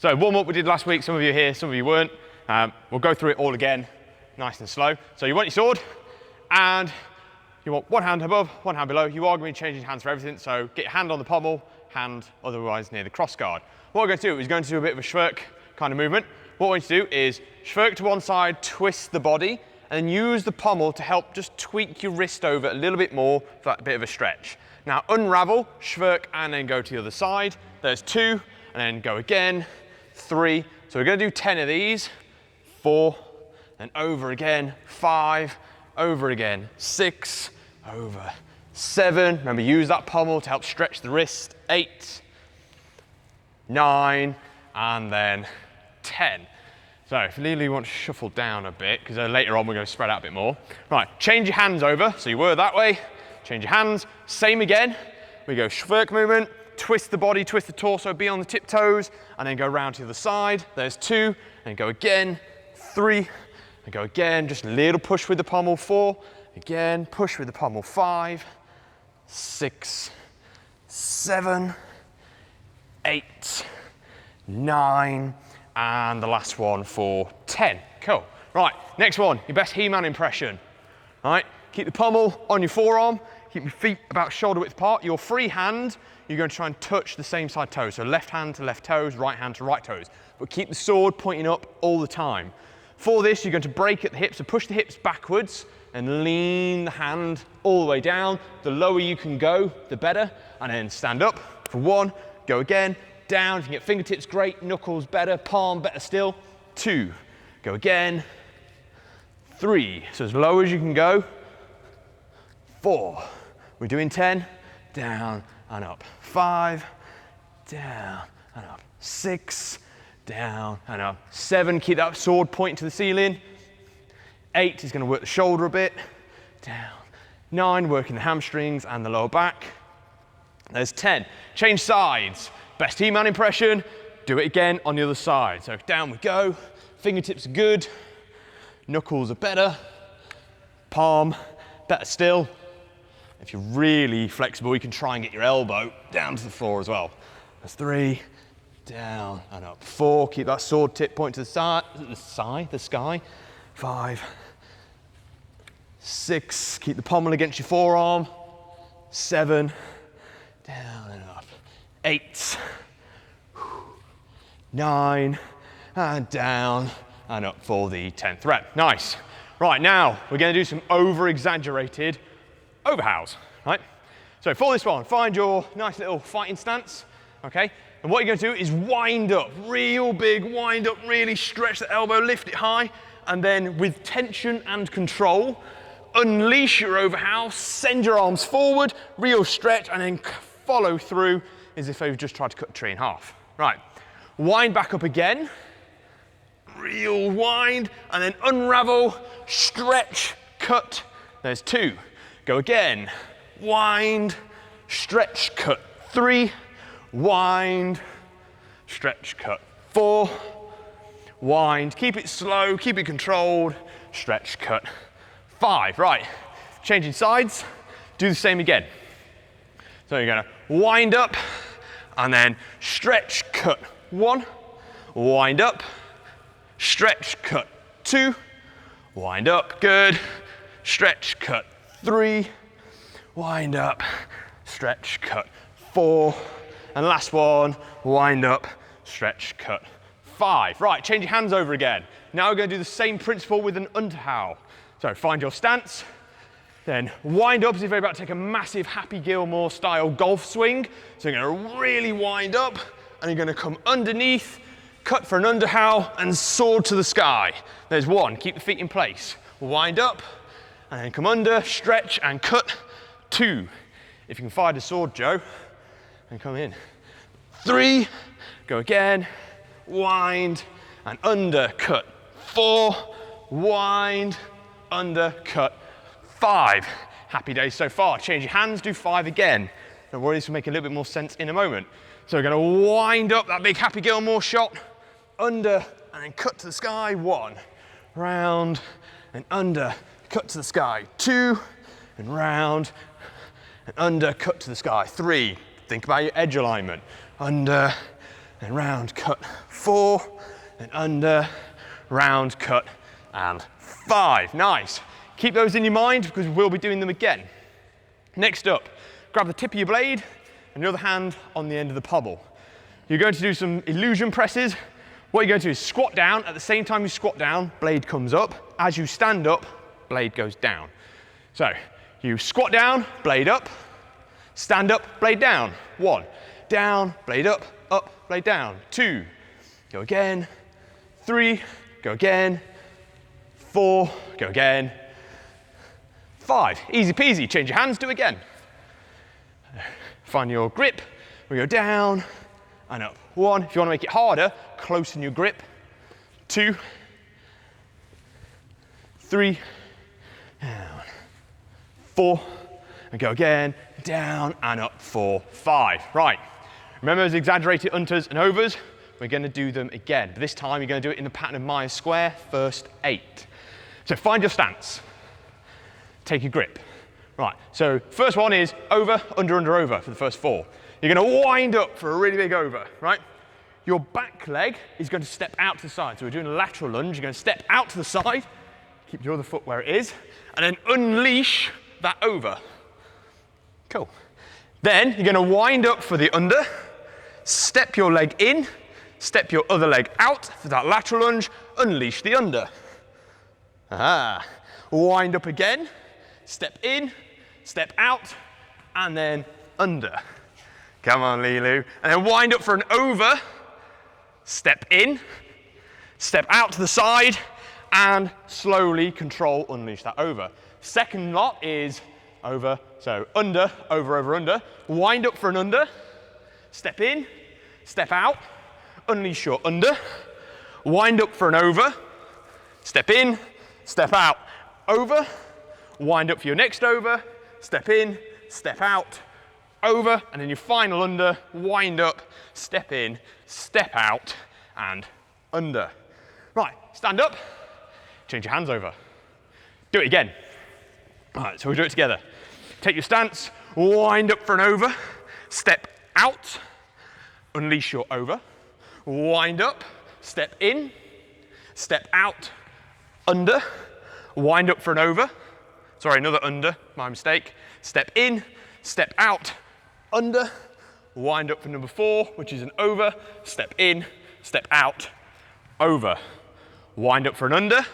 So warm up we did last week, some of you are here, some of you weren't. We'll go through it all again, nice and slow. So you want your sword, and you want one hand above, one hand below. You are going to be changing hands for everything, so get your hand on the pommel, hand otherwise near the cross guard. What we're going to do is going to do a bit of a Schrankhut kind of movement. What we're going to do is Schrankhut to one side, twist the body, and then use the pommel to help just tweak your wrist over a little bit more for that bit of a stretch. Now unravel, Schrankhut, and then go to the other side. There's 2, and then go again, 3. So we're going to do 10 of these, 4, then over again, 5, over again, 6, over, 7. Remember, use that pommel to help stretch the wrist, 8, 9, and then 10. So if you really want to shuffle down a bit, because later on we're going to spread out a bit more. Right, change your hands over, so you were that way, change your hands, same again. We go Schrankhut movement, twist the body, twist the torso, be on the tiptoes, and then go round to the other side. There's 2, and go again, 3, and go again, just a little push with the pommel, 4, again, push with the pommel, 5, 6, 7, 8, 9, and the last one for 10. Cool. Right, next one, your best He-Man impression. All right, keep the pommel on your forearm, keep your feet about shoulder width apart. Your free hand, you're going to try and touch the same side toes. So left hand to left toes, right hand to right toes. But keep the sword pointing up all the time. For this, you're going to break at the hips, so push the hips backwards and lean the hand all the way down. The lower you can go, the better. And then stand up for 1, go again, down. If you can get fingertips, great. Knuckles, better. Palm, better still. 2, go again. 3, so as low as you can go. 4, we're doing 10, down and up. 5, down and up. 6, down and up. 7, keep that sword pointing to the ceiling. 8 is going to work the shoulder a bit. Down. 9, working the hamstrings and the lower back. There's 10. Change sides. Best He-Man impression. Do it again on the other side. So down we go. Fingertips are good. Knuckles are better. Palm, better still. If you're really flexible, you can try and get your elbow down to the floor as well. That's 3, down and up. 4, keep that sword tip point to the sky. 5, 6, keep the pommel against your forearm. 7, down and up. 8, 9, and down and up for the 10th rep. Nice. Right, now we're going to do some over-exaggerated overhaws, right? So for this one, find your nice little fighting stance, okay? And what you're going to do is wind up, real big wind up, really stretch the elbow, lift it high, and then with tension and control, unleash your overhow, send your arms forward, real stretch, and then follow through as if you've just tried to cut a tree in half. Right, wind back up again, real wind, and then unravel, stretch, cut. There's 2. Go again, wind, stretch, cut. 3, wind, stretch, cut. 4, wind, keep it slow, keep it controlled, stretch, cut. 5, right, changing sides, do the same again. So you're gonna wind up, and then stretch, cut. 1, wind up, stretch, cut. 2, wind up, good, stretch, cut. 3, wind up, stretch, cut. 4, and last one, wind up, stretch, cut. 5. Right, change your hands over again. Now we're going to do the same principle with an underhow. So find your stance, then wind up as if you're about to take a massive Happy Gilmore style golf swing. So you're going to really wind up, and you're going to come underneath, cut for an underhow, and sword to the sky. There's 1, keep the feet in place. Wind up, and then come under, stretch, and cut. 2, if you can find a sword, Joe, and come in. 3, go again, wind, and under, cut. 4, wind, under, cut. 5, happy days so far. Change your hands, do 5 again. Don't worry, this will make a little bit more sense in a moment. So we're going to wind up that big Happy Gilmore shot, under, and then cut to the sky. 1, round, and under, cut to the sky. 2, and round, and under, cut to the sky. 3, think about your edge alignment. Under, and round, cut. 4, and under, round, cut, and 5. Nice. Keep those in your mind because we'll be doing them again. Next up, grab the tip of your blade and your other hand on the end of the pommel. You're going to do some illusion presses. What you're going to do is squat down. At the same time you squat down, blade comes up. As you stand up, blade goes down. So you squat down, blade up, stand up, blade down. 1, down, blade up, blade down. 2, go again. 3, go again. 4, go again. 5, easy peasy. Change your hands, do it again. Find your grip. We go down and up. 1, if you want to make it harder, close in your grip. 2, 3, down. 4, and go again, down and up. 4, 5. Right. Remember those exaggerated unters and overs? We're going to do them again. But this time you're going to do it in the pattern of Meyer square, first 8. So find your stance. Take your grip. Right, so first one is over, under, under, over for the first 4. You're going to wind up for a really big over, right? Your back leg is going to step out to the side. So we're doing a lateral lunge. You're going to step out to the side, keep your other foot where it is, and then unleash that over. Cool. Then you're going to wind up for the under, step your leg in, step your other leg out for that lateral lunge, unleash the under. Aha. Wind up again, step in, step out, and then under. Come on, Lilu. And then wind up for an over, step in, step out to the side, and slowly control, unleash that over. Second lot is over, so under, over, over, under. Wind up for an under, step in, step out, unleash your under. Wind up for an over, step in, step out, over. Wind up for your next over, step in, step out, over, and then your final under, wind up, step in, step out, and under. Right, stand up, change your hands over. Do it again. All right, so we'll do it together. Take your stance, wind up for an over, step out, unleash your over, wind up, step in, step out, under, wind up for an over, sorry, another under, my mistake, step in, step out, under, wind up for number 4, which is an over, step in, step out, over. Wind up for an under,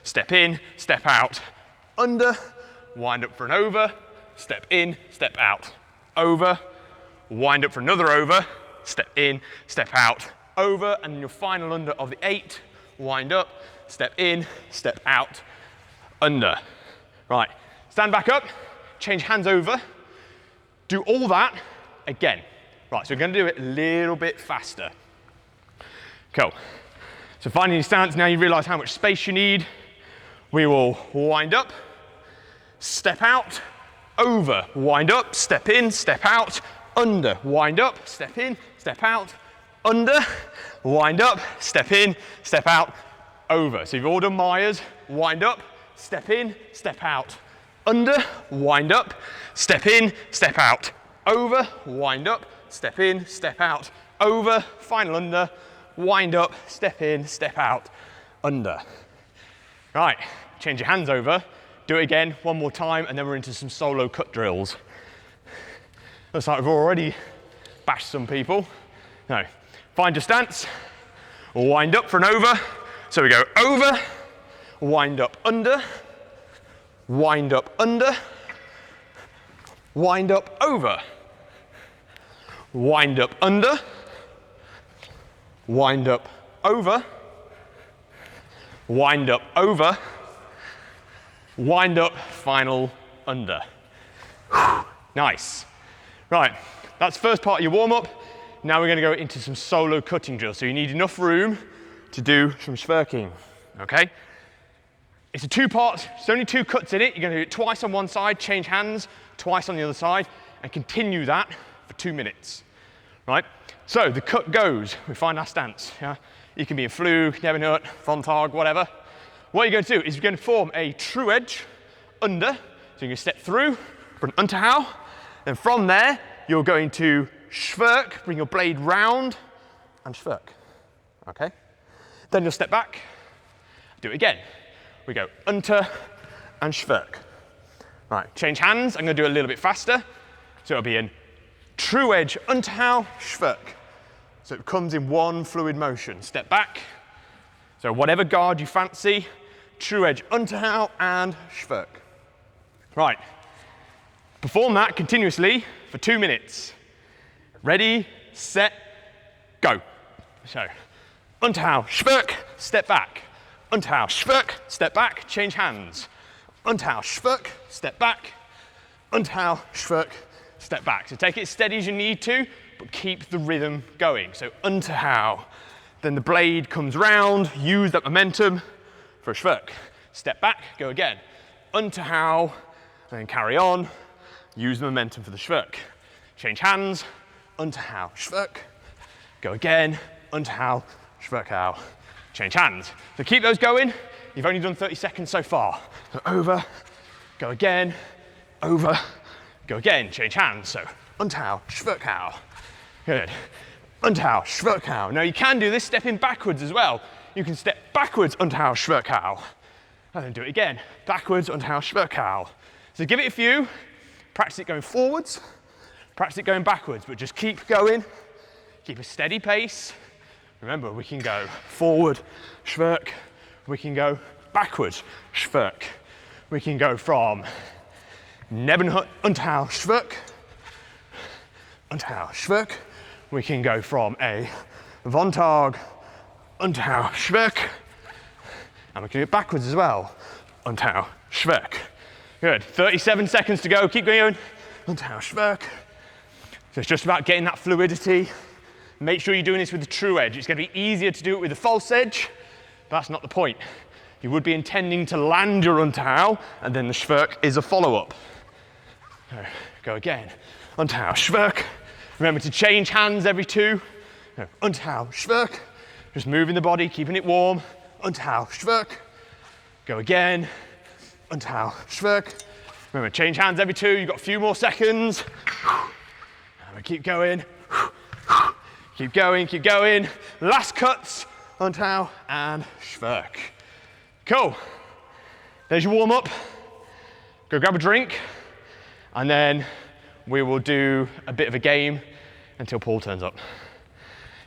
step in, step out, under, wind up for an over, step in, step out, over, wind up for another over, step in, step out, over, and your final under of the 8, wind up, step in, step out, under. Right, stand back up, change hands over, do all that again. Right, so we're going to do it a little bit faster. Cool. So finding your stance, now you realise how much space you need. We will wind up, step out, over, wind up, step in, step out, under, wind up, step in, step out, under, wind up, step in, step out, over. So you've all done Meyers, wind up, step in, step out, under, wind up, step in, step out, over, wind up, step in, step out, over, final under, wind up, step in, step out, under. Right, change your hands over, do it again, one more time, and then we're into some solo cut drills. Looks like we've already bashed some people. No, find your stance, wind up for an over, so we go over, wind up under, wind up under, wind up over, wind up under, wind up over, wind up over, wind up, final under. Whew, nice. Right, that's the first part of your warm-up. Now we're going to go into some solo cutting drills. So you need enough room to do some sparring, okay? It's a 2-part, there's only 2 cuts in it. You're going to do it twice on one side, change hands, twice on the other side, and continue that for 2 minutes, right? So the cut goes, we find our stance, yeah? You can be in Flug, Nebbenhut, Fontag, whatever. What you're going to do is you're going to form a true edge under, so you're going to step through for an Unterhau, and from there, you're going to schwerk, bring your blade round, and schwerk. Okay? Then you'll step back, do it again. We go unter and schwerk. Right, change hands. I'm going to do it a little bit faster. So it'll be in true edge, Unterhau, schwerk. So it comes in one fluid motion. Step back. So whatever guard you fancy, true edge, Unterhau and schwerk. Right, perform that continuously for 2 minutes. Ready, set, go. So, Unterhau, schwerk, step back. Unterhau, schwerk, step back, change hands. Unterhau, schwerk, step back. Unterhau, schwerk, step back. So take it as steady as you need to, but keep the rhythm going. So Unterhau, then the blade comes round, use that momentum for a schwerk. Step back, go again. Unterhau, then carry on, use the momentum for the schwerk. Change hands, Unterhau, schwerk, go again, Unterhau, schwerk, change hands. So keep those going. You've only done 30 seconds so far. So over, go again, over, go again, change hands. So Unterhau, schwerk. Good. Unterhau, schwerk. Now you can do this stepping backwards as well. You can step backwards, Unterhau, schwerk. And then do it again, backwards, Unterhau, schwerk. So give it a few, practice it going forwards, practice it going backwards, but just keep going, keep a steady pace. Remember, we can go forward, schwerk, we can go backwards, schwerk. We can go from Nebenhut, Unterhau, schwerk, Unterhau, schwerk. We can go from a Wontag, Unterhau, schwerk. And we can do it backwards as well, Unterhau, schwerk. Good, 37 seconds to go, keep going, Unterhau, schwerk. So it's just about getting that fluidity. Make sure you're doing this with the true edge. It's going to be easier to do it with the false edge, but that's not the point. You would be intending to land your Unterhau, and then the schwerk is a follow-up. So, go again, Unterhau, schwerk. Remember to change hands every two. So, Unterhau, schwerk. Just moving the body, keeping it warm. Unterhau, schwerk. Go again, Unterhau, schwerk. Remember, change hands every two. You've got a few more seconds. And we keep going. Keep going, keep going. Last cuts, Unterhau and schwerk. Cool. There's your warm-up. Go grab a drink, and then we will do a bit of a game until Paul turns up.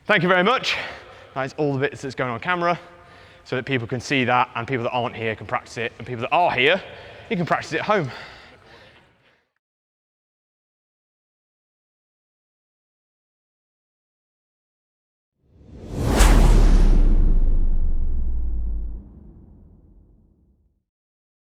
Thank you very much. That's all the bits that's going on camera, so that people can see that, and people that aren't here can practice it, and people that are here, you can practice it at home.